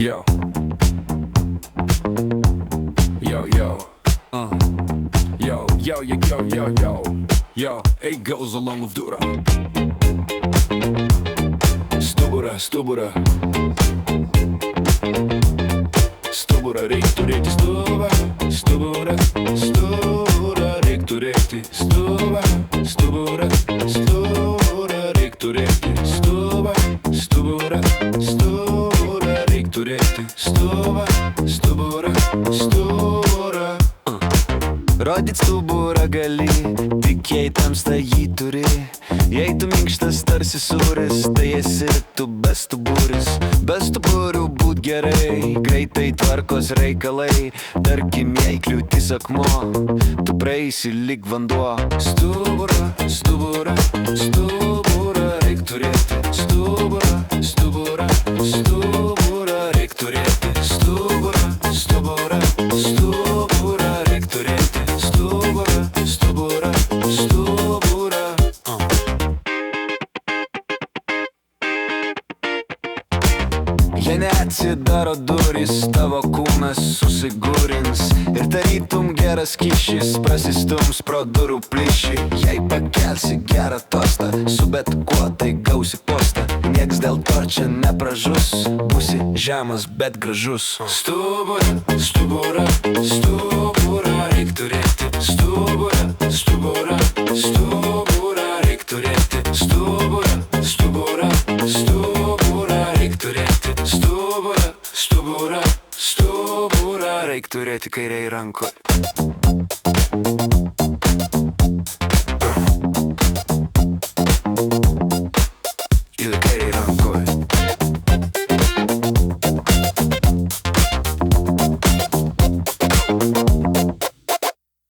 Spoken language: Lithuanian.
Yo. Yo, yo. Yo, yo, yo, yo, yo, yo. Yo, it goes along with Dura. Stubura, stubura. Stubura, reik turėti stubą. Stubura, stubura, reik turėti stubą. Stubura, stubura, reik turėti stubą. Stubura, stubura, reik turėti stubą. Stubura, stubura. Rodyt stuburą gali, tik jei tamsta jį turi. Jei tu minkštas tarsi sūris, tai esi tu bestuburis. Be stuburių būt gerai, greitai tvarkos reikalai. Tarkim, jei kliūtis akmuo, tu praeisi lyg vanduo. Stubura, stubura, stubura, reik turėti stubura. Stubura, stubura, reik turėti stubura. Stubura, stubura, reik turėti stubura. Stubura, stubura. Jei neatsidaro durys, tavo kūnas susigūrins. Ir tarytum geras kyšis prasistums pro durų plyšį. Jei pakelsi gerą tostą, su bet kuo tai gausi postą. Nieks dėl to čia nepražus, būsi žemas bet gražus. Stubura, stubura, stubura, reik turėti stubura. Stubura, stubura, reik turėti stubura. Stubura, stubura, reik turėti stubura. Stubura, stubura, reik turėti kairiai rankoje.